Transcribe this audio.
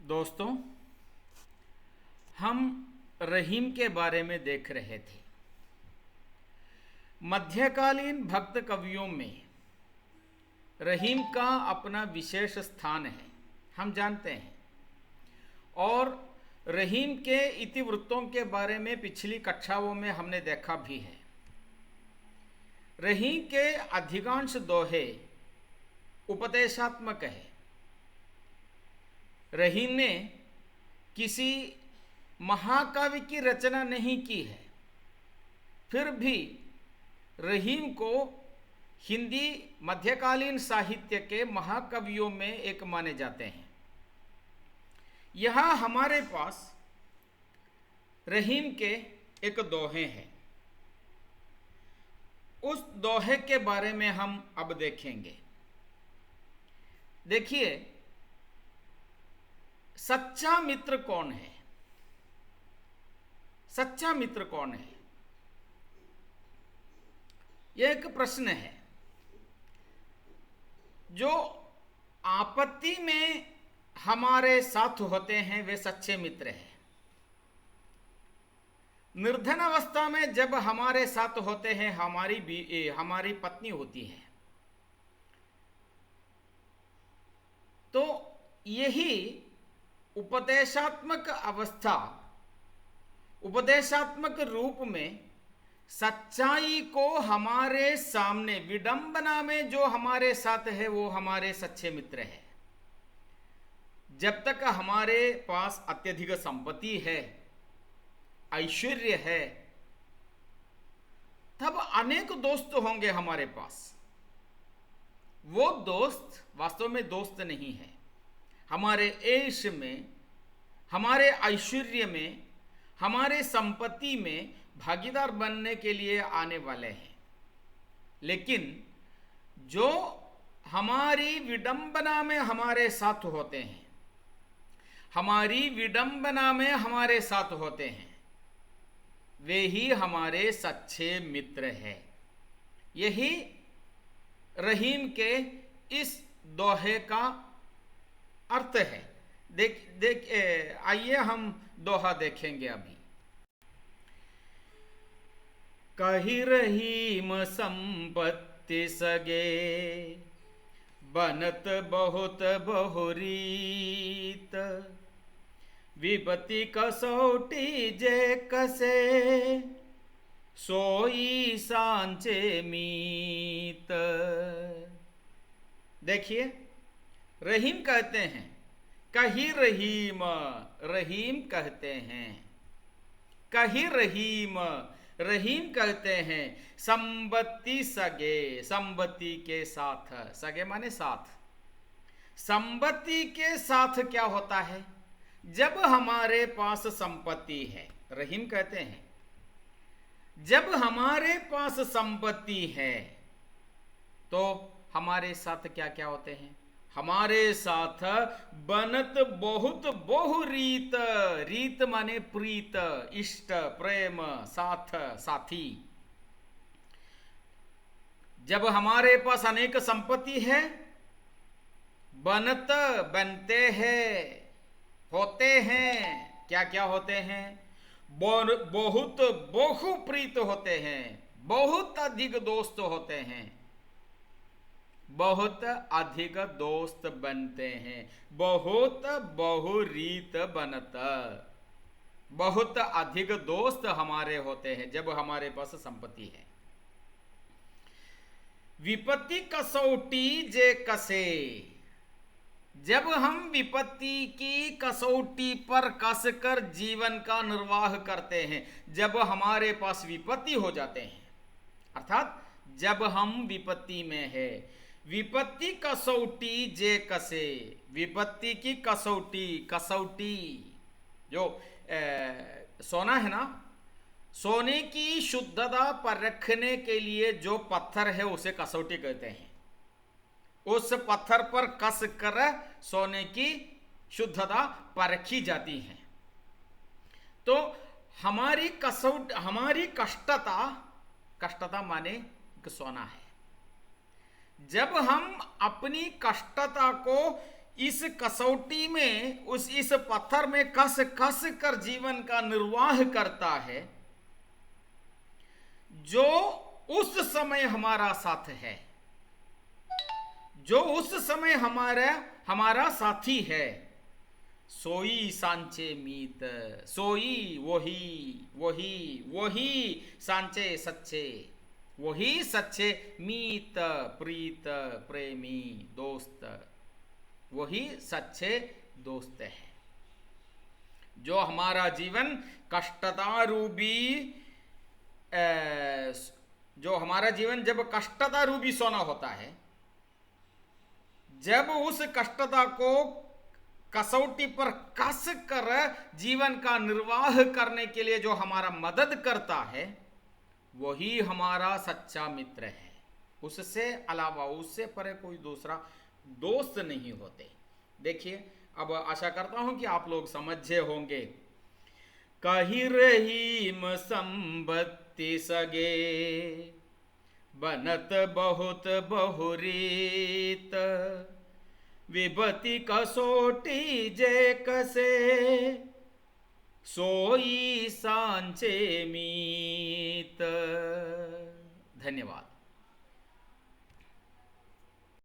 दोस्तों, हम रहीम के बारे में देख रहे थे। मध्यकालीन भक्त कवियों में रहीम का अपना विशेष स्थान है, हम जानते हैं। और रहीम के इतिवृत्तों के बारे में पिछली कक्षाओं में हमने देखा भी है। रहीम के अधिकांश दोहे उपदेशात्मक है। रहीम ने किसी महाकाव्य की रचना नहीं की है, फिर भी रहीम को हिंदी मध्यकालीन साहित्य के महाकवियों में एक माने जाते हैं। यहाँ हमारे पास रहीम के एक दोहे हैं। उस दोहे के बारे में हम अब देखेंगे। देखिए, सच्चा मित्र कौन है? सच्चा मित्र कौन है? यह एक प्रश्न है। जो आपत्ति में हमारे साथ होते हैं वे सच्चे मित्र हैं। निर्धन अवस्था में जब हमारे साथ होते हैं, हमारी पत्नी होती है, तो यही उपदेशात्मक अवस्था, उपदेशात्मक रूप में सच्चाई को हमारे सामने, विडंबना में जो हमारे साथ है वो हमारे सच्चे मित्र है। जब तक हमारे पास अत्यधिक संपत्ति है, ऐश्वर्य है, तब अनेक दोस्त होंगे हमारे पास। वो दोस्त वास्तव में दोस्त नहीं है। हमारे ऐश में, हमारे ऐश्वर्य में, हमारे संपत्ति में भागीदार बनने के लिए आने वाले हैं। लेकिन जो हमारी विडंबना में हमारे साथ होते हैं, हमारी विडंबना में हमारे साथ होते हैं, वे ही हमारे सच्चे मित्र हैं। यही रहीम के इस दोहे का अर्थ है। आइए हम दोहा देखेंगे अभी। कही रहीम संपत्ति सगे, बनत बहुत बहुरीत, विपत्ति कसौटी जे कसे, सोई सांचे मीत। देखिए, रहीम कहते हैं, कही रहीम, रहीम कहते हैं, कही रहीम, रहीम कहते हैं, संपत्ति सगे, संपत्ति के साथ, सगे माने साथ। संपत्ति के साथ क्या होता है? जब हमारे पास संपत्ति है, रहीम कहते हैं, जब हमारे पास संपत्ति है तो हमारे साथ क्या क्या होते हैं? हमारे साथ बनत बहुत बहुरीत, रीत माने प्रीत, इष्ट, प्रेम, साथ, साथी। जब हमारे पास अनेक संपत्ति है, बनत बनते हैं, होते हैं, क्या क्या होते हैं? बहुत बहुप्रीत होते हैं, बहुत अधिक दोस्त होते हैं, बहुत अधिक दोस्त बनते हैं, बहुत बहुरीत बनत, बहुत अधिक दोस्त हमारे होते हैं जब हमारे पास संपत्ति है। विपत्ति कसौटी जे कसे, जब हम विपत्ति की कसौटी पर कसकर जीवन का निर्वाह करते हैं, जब हमारे पास विपत्ति हो जाते हैं, अर्थात जब हम विपत्ति में है, विपत्ति कसौटी जे कसे, विपत्ति की कसौटी, कसौटी जो सोना है ना, सोने की शुद्धता परखने के लिए जो पत्थर है उसे कसौटी कहते हैं। उस पत्थर पर कस कर सोने की शुद्धता परखी जाती है। तो हमारी कसौट, हमारी कष्टता, कष्टता माने सोना है। जब हम अपनी कष्टता को इस कसौटी में, इस पत्थर में कस कस कर जीवन का निर्वाह करता है, जो उस समय हमारा साथ है, जो उस समय हमारा साथी है, सोई सांचे मीत, सोई वही सांचे सच्चे, वही सच्चे मीत प्रीत प्रेमी दोस्त, वही सच्चे दोस्त है। जो हमारा जीवन कष्टता रूपी, जो हमारा जीवन जब कष्टता रूपी सोना होता है, जब उस कष्टता को कसौटी पर कस कर जीवन का निर्वाह करने के लिए जो हमारा मदद करता है, वही हमारा सच्चा मित्र है। उससे अलावा, उससे परे कोई दूसरा दोस्त नहीं होते। देखिए, अब आशा करता हूं कि आप लोग समझे होंगे। कही रहीम संबत्ति सगे, बनत बहुत बहुरीत, विपत्ति कसोटी जे कसे, सोई सांचे मीत। धन्यवाद।